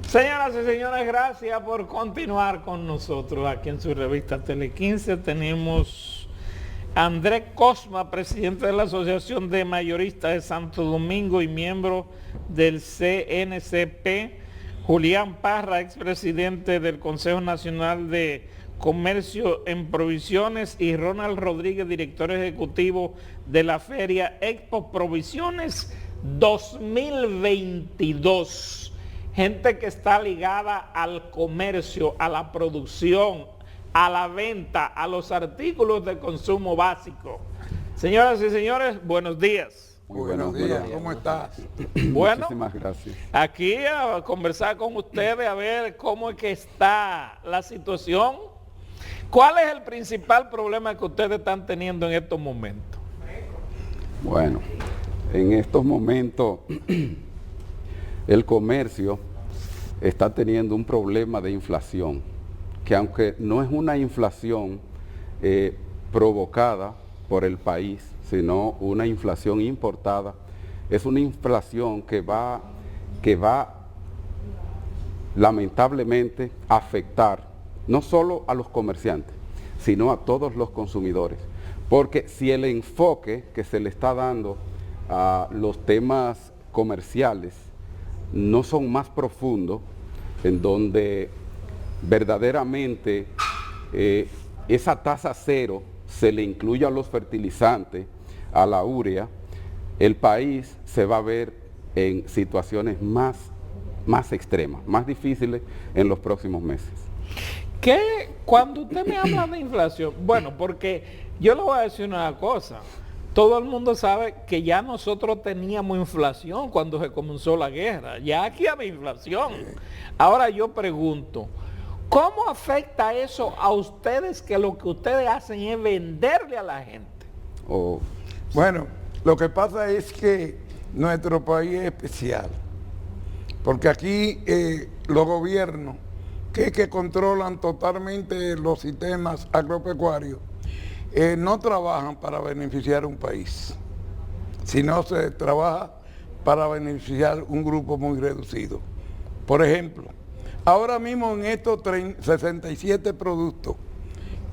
Señoras y señores, gracias por continuar con nosotros aquí en su revista Tele 15. Tenemos a Andrés Cosma, presidente de la Asociación de Mayoristas de Santo Domingo y miembro del CNCP, Julián Parra, expresidente del Consejo Nacional de Comercio en Provisiones, y Ronald Rodríguez, director ejecutivo de la Feria Expo Provisiones 2022. Gente que está ligada al comercio, a la producción, a la venta, a los artículos de consumo básico. Señoras y señores, buenos días. Muy buenos días, ¿cómo estás? Bueno, muchísimas gracias. Aquí a conversar con ustedes, a ver cómo es que está la situación. ¿Cuál es el principal problema que ustedes están teniendo en estos momentos? Bueno, en estos momentos el comercio está teniendo un problema de inflación, que aunque no es una inflación provocada por el país, sino una inflación importada, es una inflación que va lamentablemente a afectar no solo a los comerciantes, sino a todos los consumidores. Porque si el enfoque que se le está dando a los temas comerciales no son más profundos, en donde verdaderamente esa tasa cero se le incluye a los fertilizantes, a la urea, el país se va a ver en situaciones más extremas, más difíciles en los próximos meses. ¿Qué? Cuando usted me habla de inflación, bueno, porque yo le voy a decir una cosa. Todo el mundo sabe que ya nosotros teníamos inflación cuando se comenzó la guerra. Ya aquí había inflación. Ahora yo pregunto, ¿cómo afecta eso a ustedes, que lo que ustedes hacen es venderle a la gente? Bueno, lo que pasa es que nuestro país es especial, porque aquí los gobiernos que controlan totalmente los sistemas agropecuarios, no trabajan para beneficiar a un país, sino se trabaja para beneficiar un grupo muy reducido. Por ejemplo, ahora mismo en estos 67 productos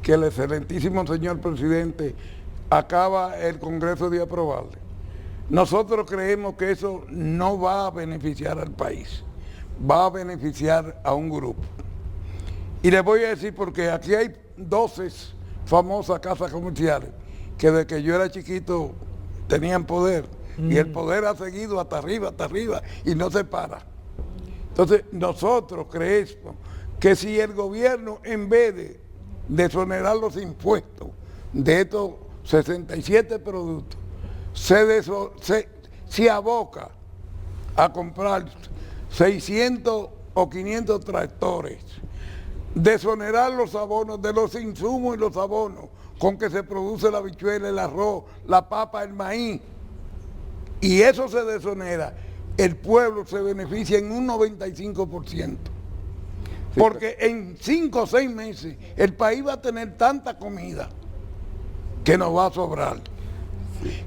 que el excelentísimo señor presidente acaba el Congreso de aprobarle, nosotros creemos que eso no va a beneficiar al país, va a beneficiar a un grupo. Y les voy a decir porque aquí hay 12 famosas casas comerciales que desde que yo era chiquito tenían poder, y el poder ha seguido hasta arriba y no se para. Entonces nosotros creemos que si el gobierno, en vez de exonerar los impuestos de estos 67 productos, se aboca a comprar 600 o 500 tractores, desonerar los abonos de los insumos y los abonos con que se produce la habichuela, el arroz, la papa, el maíz, y eso se desonera, el pueblo se beneficia en un 95%. Porque en 5 o 6 meses el país va a tener tanta comida que nos va a sobrar.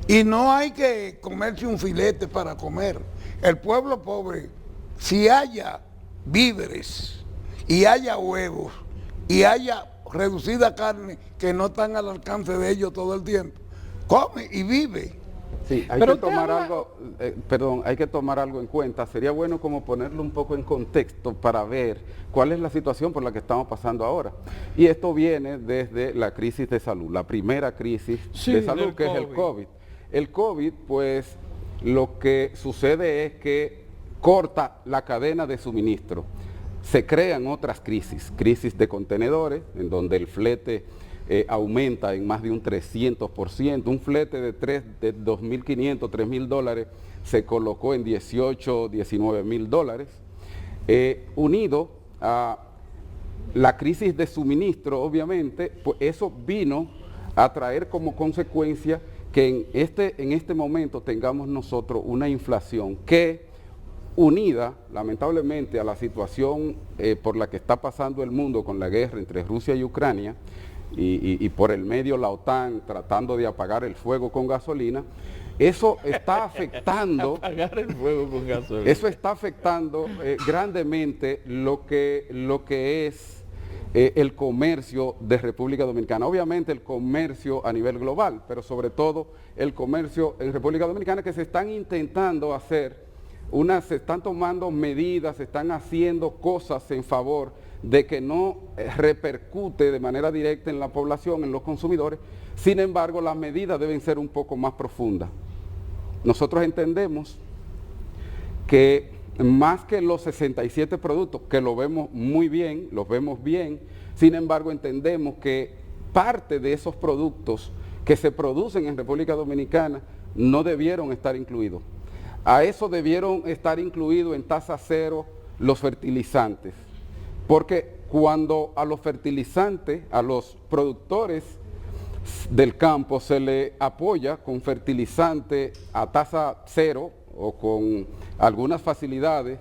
Y no hay que comerse un filete para comer. El pueblo pobre, si haya víveres y haya huevos y haya reducida carne que no están al alcance de ellos todo el tiempo, come y vive. Sí, hay que tomar algo, hay que tomar algo en cuenta. Sería bueno como ponerlo un poco en contexto para ver cuál es la situación por la que estamos pasando ahora. Y esto viene desde la crisis de salud, la primera crisis de salud, que es el COVID. El COVID, pues, lo que sucede es que corta la cadena de suministro. Se crean otras crisis de contenedores, en donde el flete aumenta en más de un 300%. Un flete de $2.500, $3.000 se colocó en $18,000, $19,000. Unido a la crisis de suministro, obviamente, pues eso vino a traer como consecuencia que en este momento tengamos nosotros una inflación que, unida lamentablemente a la situación por la que está pasando el mundo con la guerra entre Rusia y Ucrania, y por el medio la OTAN tratando de apagar el fuego con gasolina, eso está afectando, Apagar el fuego con gasolina. eso está afectando grandemente lo que es el comercio de República Dominicana. Obviamente el comercio a nivel global, pero sobre todo el comercio en República Dominicana, que se están intentando hacer se están tomando medidas, se están haciendo cosas en favor de que no repercute de manera directa en la población, en los consumidores. Sin embargo, las medidas deben ser un poco más profundas. Nosotros entendemos que más que los 67 productos, que lo vemos muy bien, los vemos bien, sin embargo entendemos que parte de esos productos que se producen en República Dominicana no debieron estar incluidos. A eso debieron estar incluidos en tasa cero los fertilizantes, porque cuando a los fertilizantes, a los productores del campo se le apoya con fertilizante a tasa cero o con algunas facilidades,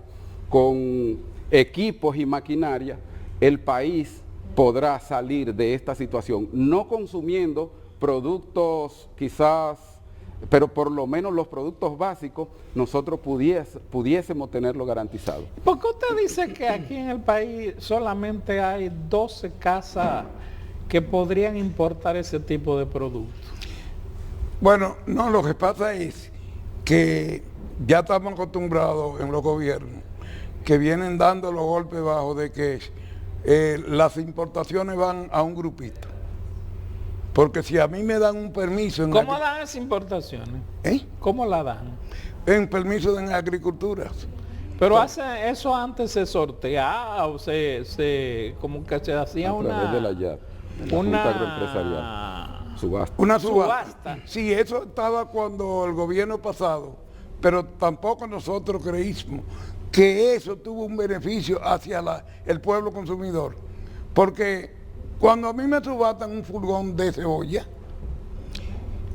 con equipos y maquinaria, el país podrá salir de esta situación, no consumiendo productos quizás, pero por lo menos los productos básicos nosotros pudiésemos tenerlo garantizado. ¿Por qué usted dice que aquí en el país solamente hay 12 casas que podrían importar ese tipo de productos? Bueno, no, lo que pasa es que ya estamos acostumbrados en los gobiernos que vienen dando los golpes bajos de que las importaciones van a un grupito. Porque si a mí me dan un permiso... ¿Cómo dan esas importaciones? ¿Cómo la dan? En permiso en agricultura. Pero eso antes se sorteaba o como que se hacía a través de la YAP, de la Junta Agroempresarial. Subasta. Una subasta. Sí, eso estaba cuando el gobierno pasado, pero tampoco nosotros creímos que eso tuvo un beneficio hacia el pueblo consumidor. Porque cuando a mí me subastan un furgón de cebolla,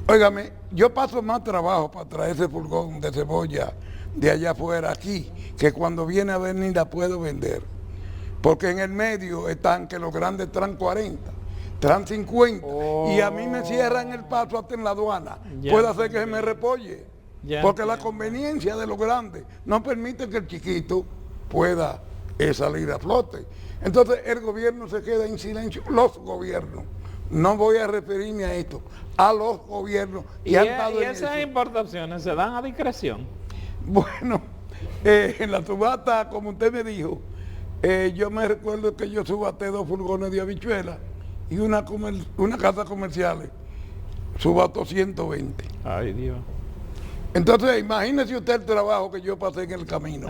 óigame, yo paso más trabajo para traer ese furgón de cebolla de allá afuera aquí, que cuando viene a venir la puedo vender. Porque en el medio están que los grandes traen 40, traen 50, y a mí me cierran el paso hasta en la aduana. Puede hacer que se me repolle, porque la conveniencia de los grandes no permite que el chiquito pueda salir a flote. Entonces el gobierno se queda en silencio, los gobiernos. No voy a referirme a esto, a los gobiernos que han estado en esas eso. importaciones se dan a discreción. Bueno, en la subasta, como usted me dijo, yo me recuerdo que yo subasté 2 furgones de habichuelas y una casa comercial subastó 120. Ay, Dios. Entonces, imagínese usted el trabajo que yo pasé en el camino.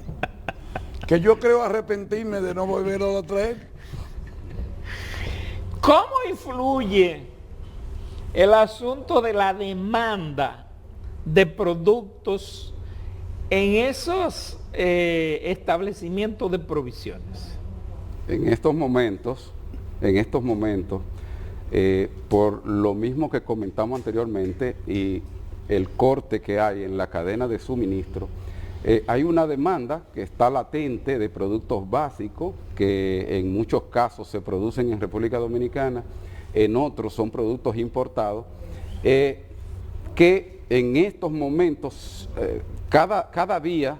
Que yo creo arrepentirme de no volver a traer. ¿Cómo influye el asunto de la demanda de productos en esos establecimientos de provisiones? En estos momentos, por lo mismo que comentamos anteriormente y el corte que hay en la cadena de suministro, hay una demanda que está latente de productos básicos que en muchos casos se producen en República Dominicana, en otros son productos importados, que en estos momentos, cada día,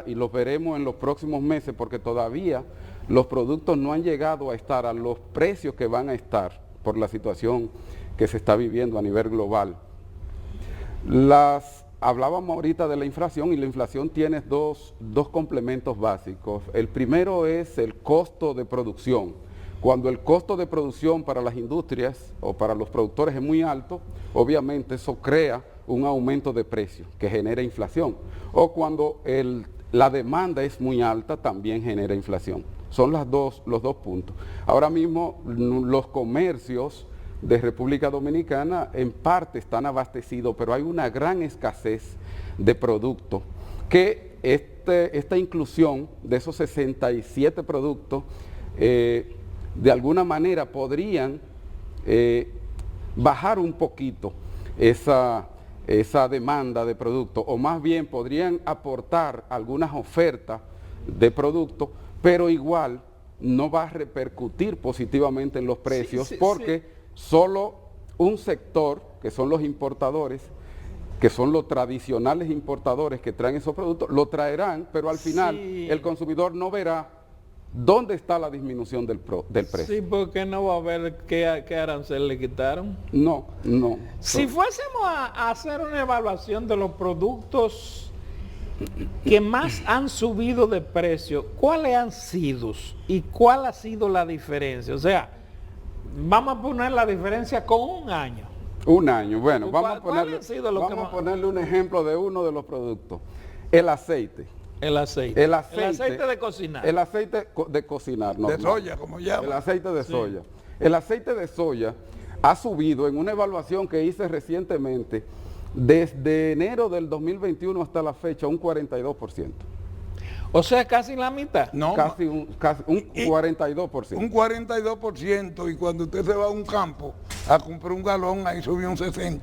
y los veremos en los próximos meses, porque todavía los productos no han llegado a estar a los precios que van a estar por la situación que se está viviendo a nivel global. Hablábamos ahorita de la inflación, y la inflación tiene dos complementos básicos. El primero es el costo de producción. Cuando el costo de producción para las industrias o para los productores es muy alto, obviamente eso crea un aumento de precios que genera inflación. O cuando la demanda es muy alta, también genera inflación. Son los dos puntos. Ahora mismo los comercios de República Dominicana en parte están abastecidos, pero hay una gran escasez de productos que esta inclusión de esos 67 productos de alguna manera podrían bajar un poquito esa demanda de productos, o más bien podrían aportar algunas ofertas de productos, pero igual no va a repercutir positivamente en los precios, porque solo un sector, que son los importadores, que son los tradicionales importadores que traen esos productos, lo traerán, pero al final el consumidor no verá dónde está la disminución del precio. Sí, porque no va a ver qué arancel le quitaron. No. Si fuésemos a hacer una evaluación de los productos que más han subido de precio, ¿cuáles han sido y cuál ha sido la diferencia? O sea, vamos a poner la diferencia con un año. Un año, bueno, ¿Cuál vamos a ponerle un ejemplo de uno de los productos. El aceite. El aceite de cocinar. El aceite de cocinar. De soya, como llama. El aceite de soya. El aceite de soya ha subido en una evaluación que hice recientemente, desde enero del 2021 hasta la fecha, un 42%. O sea, casi la mitad. No, casi un 42%. Un 42%, y cuando usted se va a un campo a comprar un galón, ahí subió un 60%,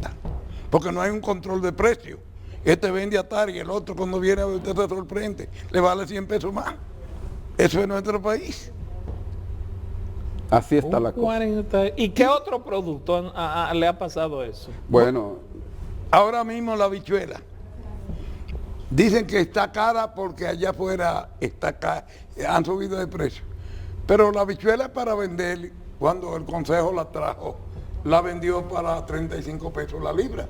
porque no hay un control de precio. Este vende a tal y el otro cuando viene a ver usted se sorprende, le vale 100 pesos más. Eso es nuestro país. Así está la cosa. ¿Y qué otro producto le ha pasado eso? Bueno, ahora mismo la habichuela. Dicen que está cara porque allá afuera está cara, han subido de precio. Pero la habichuela para vender, cuando el consejo la trajo, la vendió para 35 pesos la libra.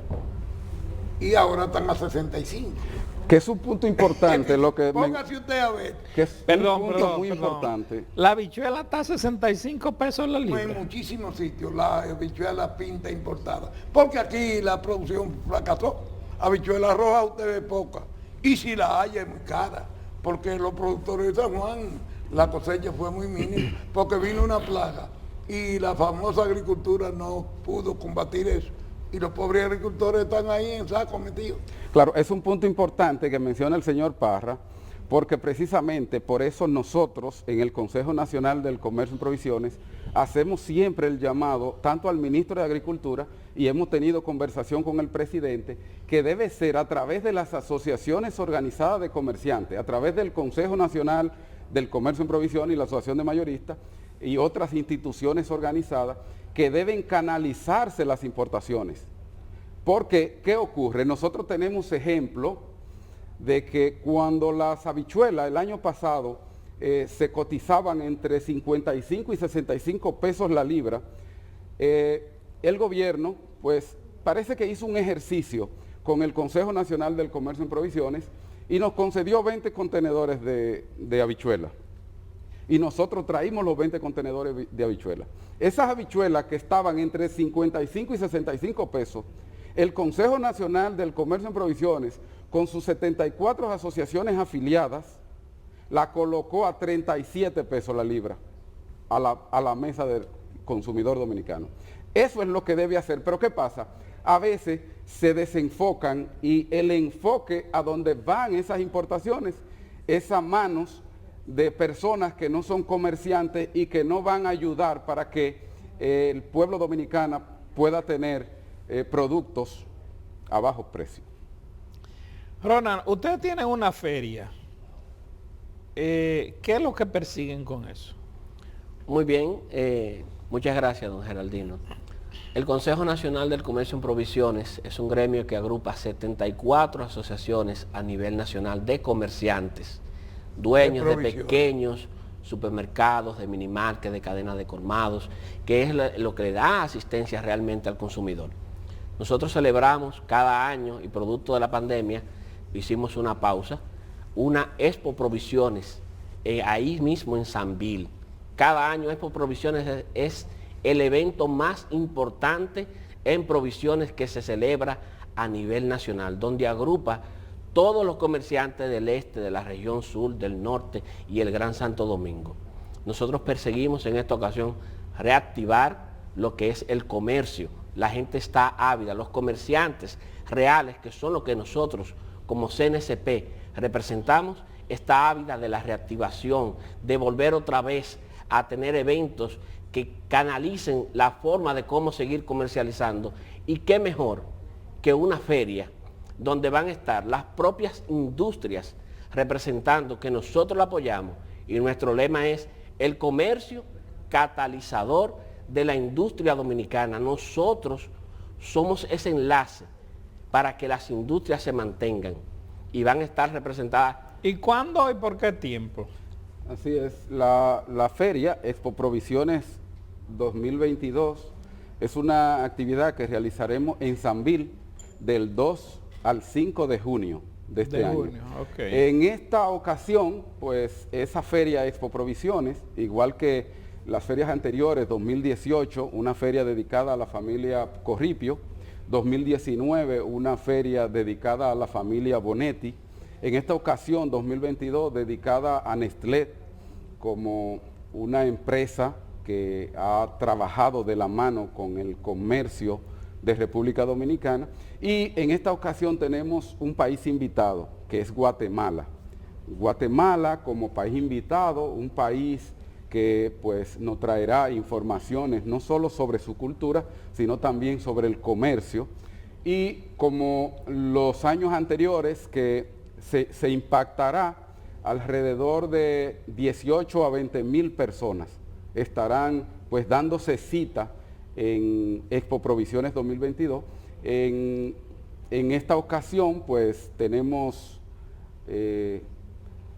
Y ahora están a 65. que es un punto importante lo que... Póngase usted a ver. Que es un punto muy importante. La habichuela está a 65 pesos la libra. En muchísimos sitios la habichuela pinta importada. Porque aquí la producción fracasó. Habichuela roja usted ve poca. Y si la hay es muy cara. Porque los productores de San Juan, la cosecha fue muy mínima. Porque vino una plaga. Y la famosa agricultura no pudo combatir eso. Y los pobres agricultores están ahí en saco metidos. Claro, es un punto importante que menciona el señor Parra, porque precisamente por eso nosotros en el Consejo Nacional del Comercio y Provisiones hacemos siempre el llamado tanto al ministro de Agricultura, y hemos tenido conversación con el presidente, que debe ser a través de las asociaciones organizadas de comerciantes, a través del Consejo Nacional del Comercio y Provisiones y la Asociación de Mayoristas y otras instituciones organizadas, que deben canalizarse las importaciones. Porque, ¿qué ocurre? Nosotros tenemos ejemplo de que cuando las habichuelas el año pasado se cotizaban entre 55 y 65 pesos la libra, el gobierno, pues, parece que hizo un ejercicio con el Consejo Nacional del Comercio en Provisiones y nos concedió 20 contenedores de habichuelas. Y nosotros traímos los 20 contenedores de habichuelas. Esas habichuelas que estaban entre 55 y 65 pesos, el Consejo Nacional del Comercio en Provisiones, con sus 74 asociaciones afiliadas, la colocó a 37 pesos la libra a la mesa del consumidor dominicano. Eso es lo que debe hacer. Pero ¿qué pasa? A veces se desenfocan y el enfoque a donde van esas importaciones es a manos de personas que no son comerciantes y que no van a ayudar para que el pueblo dominicano pueda tener productos a bajo precio. Ronald, ustedes tienen una feria. ¿Qué es lo que persiguen con eso? Muy bien, muchas gracias, don Geraldino. El Consejo Nacional del Comercio en Provisiones es un gremio que agrupa 74 asociaciones a nivel nacional de comerciantes, dueños de pequeños supermercados, de minimarket, de cadenas de colmados, que es lo que le da asistencia realmente al consumidor. Nosotros celebramos cada año, y producto de la pandemia, hicimos una pausa, una Expo Provisiones, ahí mismo en Sanvil. Cada año Expo Provisiones es el evento más importante en provisiones que se celebra a nivel nacional, donde agrupa todos los comerciantes del este, de la región sur, del norte y el Gran Santo Domingo. Nosotros perseguimos en esta ocasión reactivar lo que es el comercio. La gente está ávida, los comerciantes reales, que son lo que nosotros como CNCP representamos, está ávida de la reactivación, de volver otra vez a tener eventos que canalicen la forma de cómo seguir comercializando. Y qué mejor que una feria donde van a estar las propias industrias representando que nosotros la apoyamos, y nuestro lema es el comercio catalizador de la industria dominicana. Nosotros somos ese enlace para que las industrias se mantengan y van a estar representadas. ¿Y cuándo y por qué tiempo? Así es, la feria Expo Provisiones 2022 es una actividad que realizaremos en Sanvil del 2 al 5 de junio de este año. Okay. En esta ocasión, pues esa feria Expo Provisiones, igual que las ferias anteriores, 2018, una feria dedicada a la familia Corripio, 2019, una feria dedicada a la familia Bonetti, en esta ocasión, 2022, dedicada a Nestlé como una empresa que ha trabajado de la mano con el comercio de República Dominicana, y en esta ocasión tenemos un país invitado, que es Guatemala. Guatemala como país invitado, un país que pues nos traerá informaciones no solo sobre su cultura, sino también sobre el comercio, y como los años anteriores que se impactará alrededor de 18 a 20 mil personas, estarán pues dándose cita en Expo Provisiones 2022. En esta ocasión pues tenemos el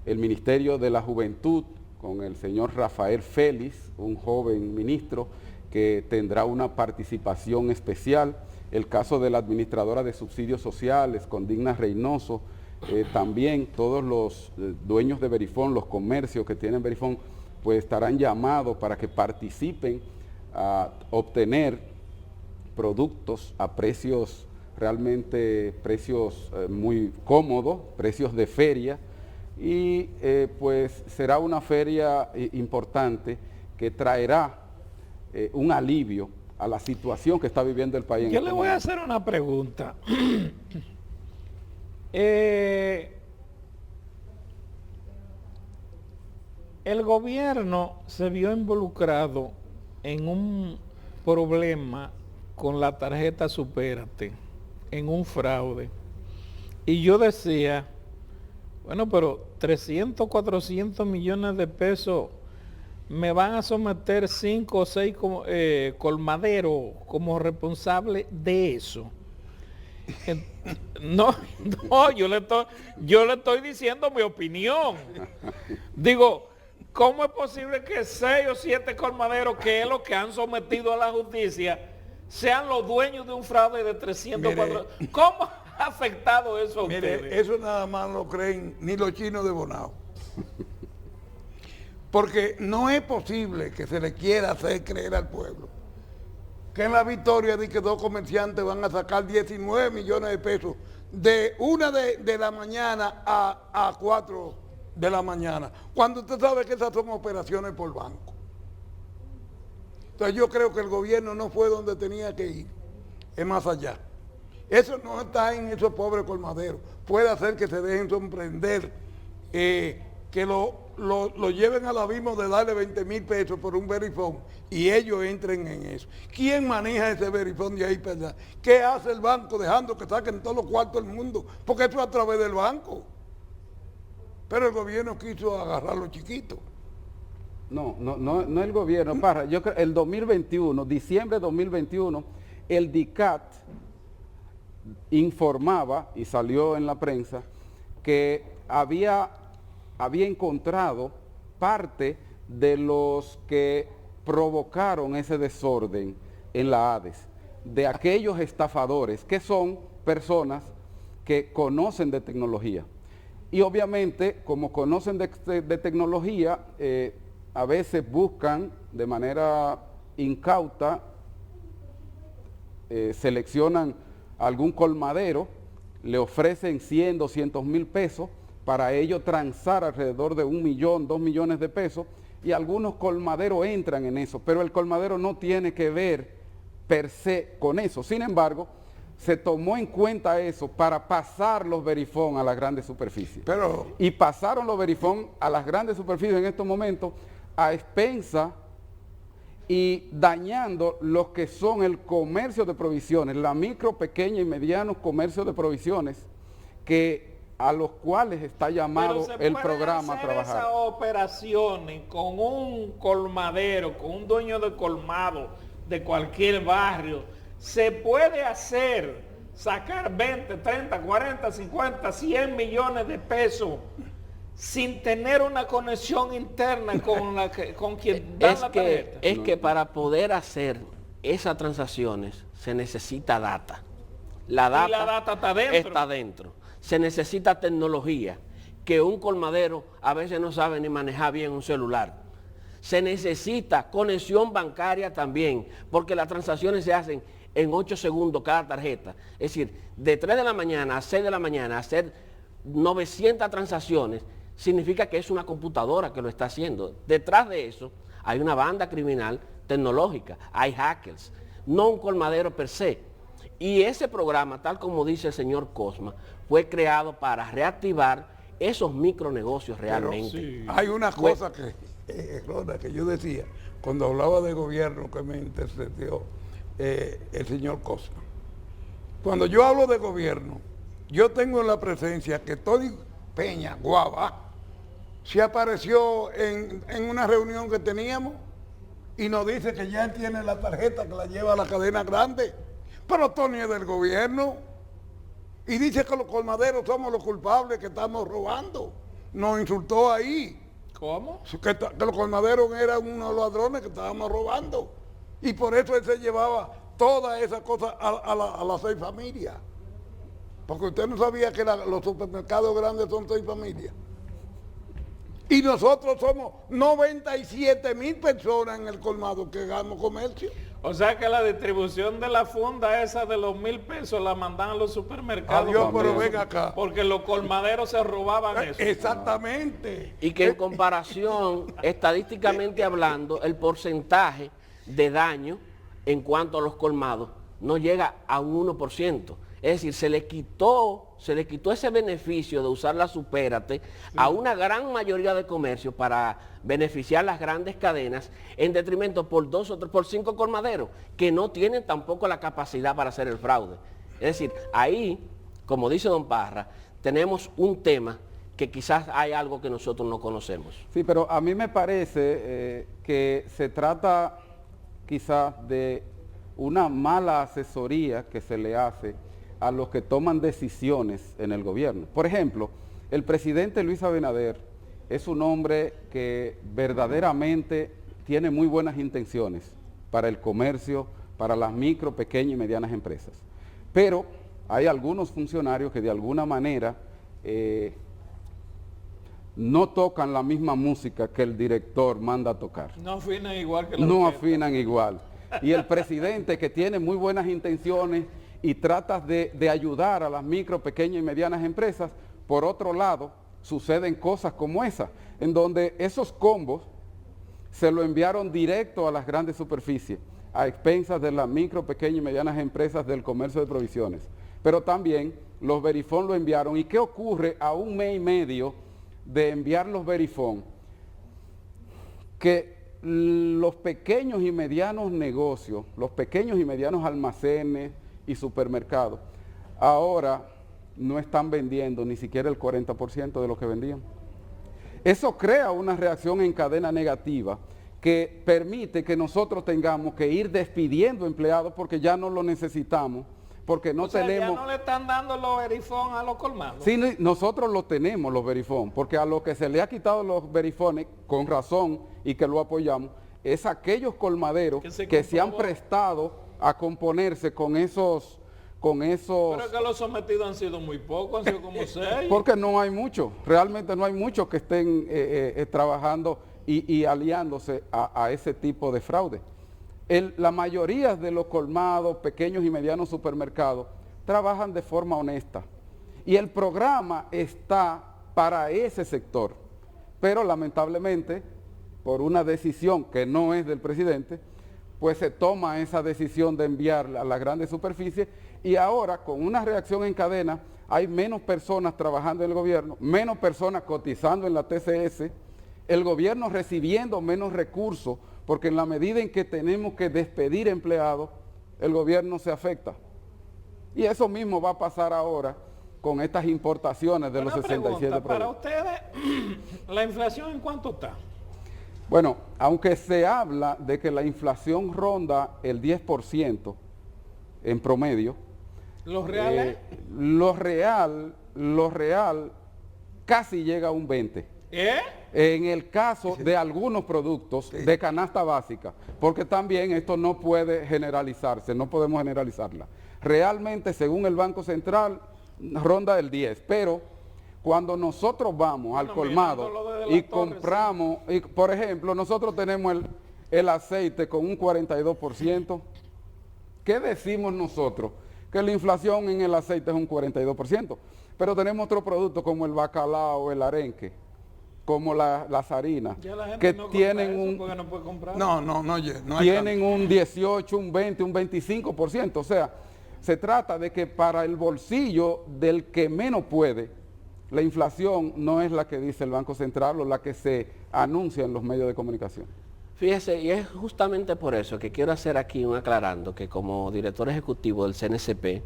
Ministerio de la Juventud con el señor Rafael Félix, un joven ministro que tendrá una participación especial. El caso de la administradora de subsidios sociales, Condigna Reynoso, también todos los dueños de Verifone, los comercios que tienen Verifone, pues estarán llamados para que participen a obtener productos a precios realmente muy cómodos, precios de feria, y pues será una feria importante que traerá un alivio a la situación que está viviendo el país. Yo le voy a hacer una pregunta. El gobierno se vio involucrado en un problema con la tarjeta Supérate, en un fraude. Y yo decía, bueno, pero 300, 400 millones de pesos me van a someter 5 o 6 colmaderos como responsable de eso. No, yo le estoy diciendo mi opinión. Digo, ¿cómo es posible que 6 o 7 colmaderos, que es lo que han sometido a la justicia, sean los dueños de un fraude de 300, 400? ¿Cómo ha afectado eso a ustedes? Eso nada más no lo creen ni los chinos de Bonao. Porque no es posible que se le quiera hacer creer al pueblo que en la victoria de que 2 comerciantes van a sacar 19 millones de pesos de 1 de la mañana a 4 de la mañana, cuando usted sabe que esas son operaciones por banco. Entonces yo creo que el gobierno no fue donde tenía que ir, es más allá. Eso no está en esos pobres colmaderos. Puede hacer que se dejen sorprender, que lo lleven al abismo de darle 20,000 pesos por un Verifone y ellos entren en eso. ¿Quién maneja ese Verifone de ahí para allá? ¿Qué hace el banco dejando que saquen todos los cuartos del mundo? Porque eso es a través del banco. Pero el gobierno quiso agarrar a los chiquitos. No el gobierno, Parra. Yo creo el 2021, diciembre de 2021, el DICAT informaba y salió en la prensa que había encontrado parte de los que provocaron ese desorden en la ADES, de aquellos estafadores que son personas que conocen de tecnología. Y obviamente, como conocen de tecnología, a veces buscan de manera incauta, seleccionan algún colmadero, le ofrecen 100, 200 mil pesos, para ello transar alrededor de 1 millón, 2 millones de pesos, y algunos colmaderos entran en eso, pero el colmadero no tiene que ver per se con eso. Sin embargo, se tomó en cuenta eso para pasar los Verifone a las grandes superficies. Y pasaron los Verifone a las grandes superficies en estos momentos a expensa y dañando los que son el comercio de provisiones, la micro, pequeña y mediano comercio de provisiones, a los cuales está llamado el programa a trabajar. Esas operaciones con un colmadero, con un dueño de colmado de cualquier barrio, se puede hacer sacar 20, 30, 40, 50, 100 millones de pesos sin tener una conexión interna con quien da la tarjeta? Es que para poder hacer esas transacciones se necesita data. La data, y la data está dentro. Está dentro. Se necesita tecnología, que un colmadero a veces no sabe ni manejar bien un celular. Se necesita conexión bancaria también, porque las transacciones se hacen en 8 segundos cada tarjeta. Es decir, de 3 de la mañana a 6 de la mañana hacer 900 transacciones significa que es una computadora que lo está haciendo. Detrás de eso hay una banda criminal tecnológica, hay hackers, no un colmadero per se. Y ese programa, tal como dice el señor Cosma, fue creado para reactivar esos micronegocios realmente. Sí. Hay una cosa que yo decía, cuando hablaba de gobierno, que me intercedió el señor Cosma. Cuando yo hablo de gobierno, yo tengo en la presencia que Tony Peña Guava se apareció en una reunión que teníamos y nos dice que ya tiene la tarjeta que la lleva a la cadena grande. Pero Tony es del gobierno y dice que los colmaderos somos los culpables, que estamos robando. Nos insultó ahí. ¿Cómo? Que los colmaderos eran unos ladrones que estábamos robando. Y por eso él se llevaba todas esas cosas a las 6 familias. Porque usted no sabía que los supermercados grandes son 6 familias. Y nosotros somos 97,000 personas en el colmado que hagamos comercio. O sea que la distribución de la funda esa de los 1,000 pesos la mandan a los supermercados. Adiós, pero ven acá. Porque los colmaderos se robaban eso. Exactamente. Y que en comparación, estadísticamente hablando, el porcentaje de daño en cuanto a los colmados no llega a un 1%. Es decir, se le quitó ese beneficio de usar la Supérate a una gran mayoría de comercios para beneficiar las grandes cadenas, en detrimento por 2 o 3, por 5 colmaderos que no tienen tampoco la capacidad para hacer el fraude. Es decir, ahí, como dice don Parra, tenemos un tema que quizás hay algo que nosotros no conocemos. Sí, pero a mí me parece que se trata quizás de una mala asesoría que se le hace a los que toman decisiones en el gobierno. Por ejemplo, el presidente Luis Abinader es un hombre que verdaderamente tiene muy buenas intenciones para el comercio, para las micro, pequeñas y medianas empresas. Pero hay algunos funcionarios que de alguna manera no tocan la misma música que el director manda a tocar. No afinan igual que la No orquesta. afinan igual. Y el presidente, que tiene muy buenas intenciones y trata de ayudar a las micro, pequeñas y medianas empresas, por otro lado, suceden cosas como esa, en donde esos combos se lo enviaron directo a las grandes superficies, a expensas de las micro, pequeñas y medianas empresas del comercio de provisiones. Pero también los Verifone lo enviaron. ¿Y qué ocurre a 1 mes y medio de enviar los Verifone? Que los pequeños y medianos negocios, los pequeños y medianos almacenes y supermercados, ahora no están vendiendo ni siquiera el 40% de lo que vendían. Eso crea una reacción en cadena negativa que permite que nosotros tengamos que ir despidiendo empleados porque ya no lo necesitamos, porque no tenemos... Ya no le están dando los Verifone a los colmados. Sí, nosotros lo tenemos, los Verifone, porque a los que se le ha quitado los Verifones, con razón, y que lo apoyamos, es aquellos colmaderos que se han prestado a componerse con esos... Pero es que los sometidos han sido muy pocos, han sido como 6. Porque no hay muchos, realmente no hay muchos que estén trabajando y aliándose a ese tipo de fraude. La mayoría de los colmados, pequeños y medianos supermercados, trabajan de forma honesta. Y el programa está para ese sector. Pero lamentablemente, por una decisión que no es del presidente, pues se toma esa decisión de enviarla a las grandes superficies y ahora con una reacción en cadena hay menos personas trabajando en el gobierno, menos personas cotizando en la TCS, el gobierno recibiendo menos recursos, porque en la medida en que tenemos que despedir empleados, el gobierno se afecta. Y eso mismo va a pasar ahora con estas importaciones de los 67 productos. Para ustedes, ¿la inflación en cuánto está? Bueno, aunque se habla de que la inflación ronda el 10% en promedio, ¿Los reales? Lo real casi llega a un 20%. En el caso de algunos productos de canasta básica, porque también esto no puede generalizarse, no podemos generalizarla. Realmente, según el Banco Central, ronda el 10%, pero cuando nosotros vamos al colmado y compramos, y, por ejemplo, nosotros tenemos el aceite con un 42%, ¿qué decimos nosotros? Que la inflación en el aceite es un 42%, pero tenemos otros productos como el bacalao, el arenque, como las harinas, que no tienen tienen un 18, un 20, un 25%. O sea, se trata de que para el bolsillo del que menos puede, la inflación no es la que dice el Banco Central o la que se anuncia en los medios de comunicación. Fíjese, y es justamente por eso que quiero hacer aquí un aclarando, que como director ejecutivo del CNCP,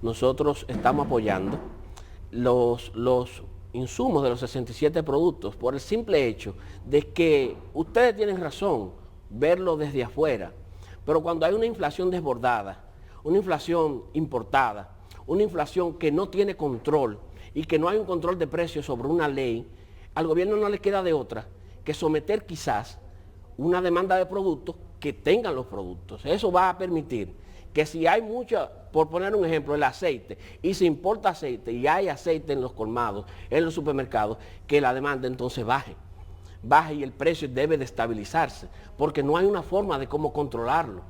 nosotros estamos apoyando los insumos de los 67 productos por el simple hecho de que ustedes tienen razón, verlo desde afuera, pero cuando hay una inflación desbordada, una inflación importada, una inflación que no tiene control y que no hay un control de precios sobre una ley, al gobierno no le queda de otra que someter quizás una demanda de productos que tengan los productos. Eso va a permitir que si hay mucha, por poner un ejemplo, el aceite, y se importa aceite y hay aceite en los colmados, en los supermercados, que la demanda entonces baje y el precio debe de estabilizarse, porque no hay una forma de cómo controlarlo.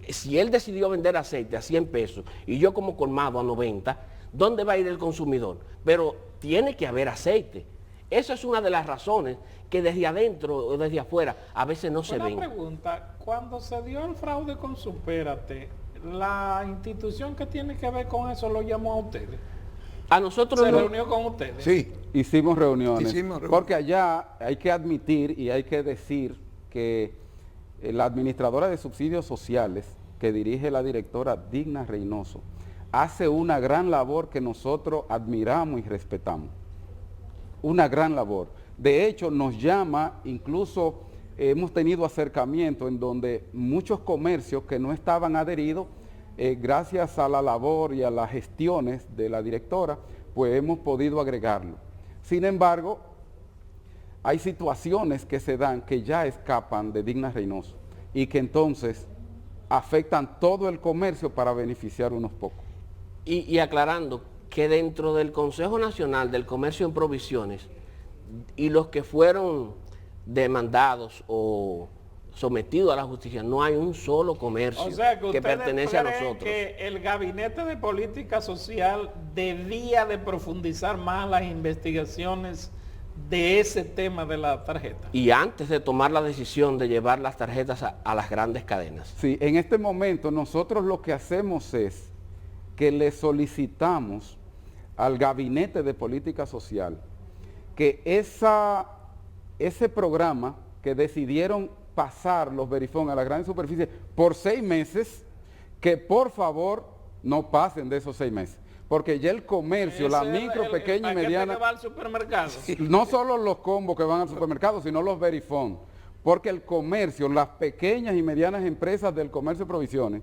Si él decidió vender aceite a 100 pesos y yo como colmado a 90, ¿dónde va a ir el consumidor? Pero tiene que haber aceite. Esa es una de las razones que desde adentro o desde afuera a veces no se ven. Una pregunta, cuando se dio el fraude con Supérate, ¿la institución que tiene que ver con eso lo llamó a ustedes? A nosotros ¿Se reunió con ustedes? Sí. Hicimos reuniones, porque allá hay que admitir y hay que decir que la administradora de subsidios sociales, que dirige la directora Digna Reynoso, hace una gran labor que nosotros admiramos y respetamos. Una gran labor. De hecho, nos llama, incluso hemos tenido acercamiento en donde muchos comercios que no estaban adheridos, gracias a la labor y a las gestiones de la directora, pues hemos podido agregarlo. Sin embargo, hay situaciones que se dan que ya escapan de Digna Reynoso y que entonces afectan todo el comercio para beneficiar unos pocos. Y aclarando que dentro del Consejo Nacional del Comercio en Provisiones y los que fueron demandados o sometidos a la justicia, no hay un solo comercio, o sea, que pertenece a nosotros. Que el Gabinete de Política Social debía de profundizar más las investigaciones de ese tema de la tarjeta. Y antes de tomar la decisión de llevar las tarjetas a las grandes cadenas. Sí, en este momento nosotros lo que hacemos es que le solicitamos al Gabinete de Política Social que ese programa que decidieron pasar los Verifone a la gran superficie por 6 meses, que por favor no pasen de esos 6 meses. Porque ya el comercio, la micro, pequeña y mediana... que va al supermercado. No solo los combos que van al supermercado, sino los Verifone. Porque el comercio, las pequeñas y medianas empresas del comercio de provisiones,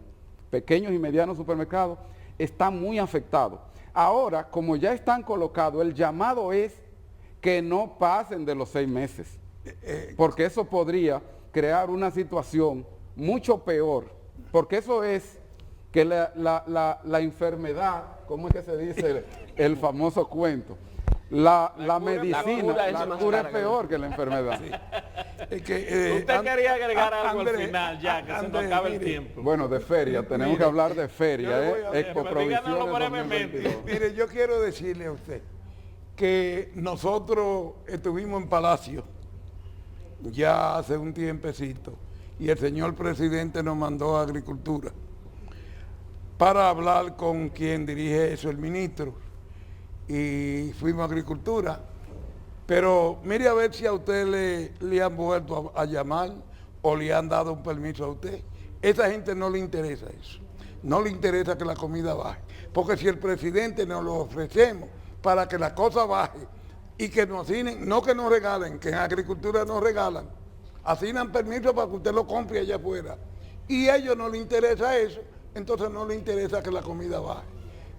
pequeños y medianos supermercados, están muy afectados. Ahora, como ya están colocados, el llamado es que no pasen de los 6 meses. Porque eso podría crear una situación mucho peor. Porque eso es que la enfermedad, ¿cómo es que se dice el famoso cuento? La medicina, la cura es peor que la enfermedad. Sí. Usted quería agregar algo al final, ya que se nos acaba el tiempo. Bueno, de feria, tenemos que hablar de feria, Expo Provisiones 2022. Mire, yo quiero decirle a usted que nosotros estuvimos en Palacio ya hace un tiempecito y el señor presidente nos mandó a Agricultura para hablar con quien dirige eso, el ministro, y fuimos a Agricultura, pero mire a ver si a usted le han vuelto a llamar o le han dado un permiso a usted. Esa gente no le interesa eso, no le interesa que la comida baje, porque si el presidente nos lo ofrecemos para que la cosa baje y que nos asignen, no que nos regalen, que en Agricultura nos regalan, asignan permiso para que usted lo compre allá afuera, y a ellos no les interesa eso, entonces no les interesa que la comida baje.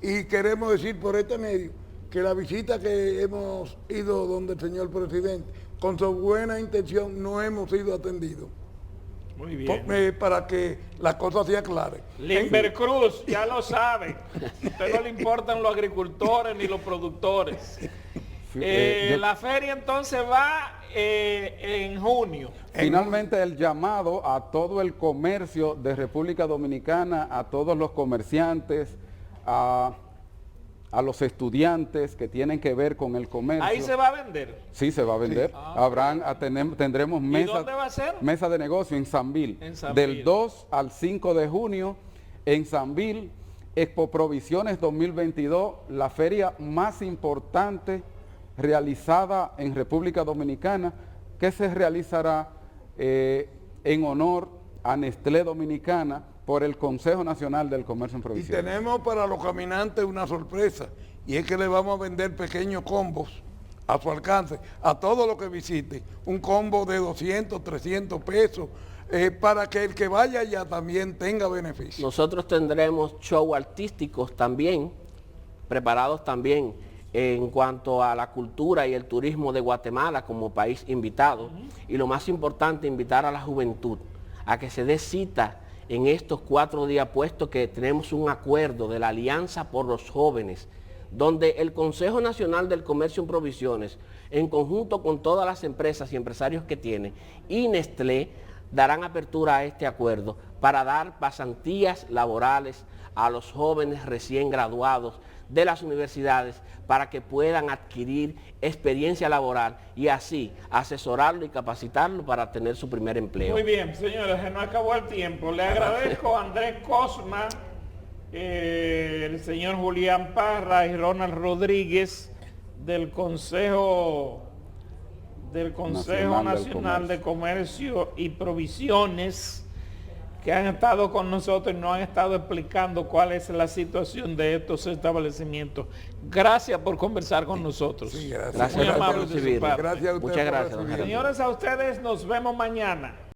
Y queremos decir por este medio que la visita que hemos ido donde el señor presidente, con su buena intención, no hemos sido atendidos. Muy bien. Para que las cosas se aclaren. Limber Cruz, ya lo sabe. A usted no le importan los agricultores ni los productores. La feria entonces va en junio. Finalmente el llamado a todo el comercio de República Dominicana, a todos los comerciantes, a los estudiantes que tienen que ver con el comercio. ¿Ahí se va a vender? Sí, se va a vender. Sí. Tendremos mesas. ¿Dónde va a ser? Mesa de negocio en Sanvil. Del 2 al 5 de junio en Sanvil, Expo Provisiones 2022, la feria más importante realizada en República Dominicana, que se realizará en honor a Nestlé Dominicana por el Consejo Nacional del Comercio en Y Provisiones. tenemos para los caminantes una sorpresa, y es que le vamos a vender pequeños combos a su alcance, a todo lo que visite, un combo de 200, 300 pesos, para que el que vaya allá también tenga beneficio. Nosotros tendremos shows artísticos también, preparados también en cuanto a la cultura y el turismo de Guatemala como país invitado. Y lo más importante, invitar a la juventud a que se dé cita en estos 4 días, puesto que tenemos un acuerdo de la Alianza por los Jóvenes, donde el Consejo Nacional del Comercio en Provisiones, en conjunto con todas las empresas y empresarios que tiene, y Nestlé, darán apertura a este acuerdo para dar pasantías laborales a los jóvenes recién graduados de las universidades para que puedan adquirir experiencia laboral y así asesorarlo y capacitarlo para tener su primer empleo. Muy bien, señores, se nos acabó el tiempo. Le agradezco a Andrés Cosma, el señor Julián Parra y Ronald Rodríguez del Consejo Nacional de Comercio y Provisiones, que han estado con nosotros y nos han estado explicando cuál es la situación de estos establecimientos. Gracias por conversar con nosotros. Sí, gracias. Gracias Muy por amable de su recibirnos. parte. Gracias a ustedes Muchas por gracias, don recibirnos. Señores, a ustedes nos vemos mañana.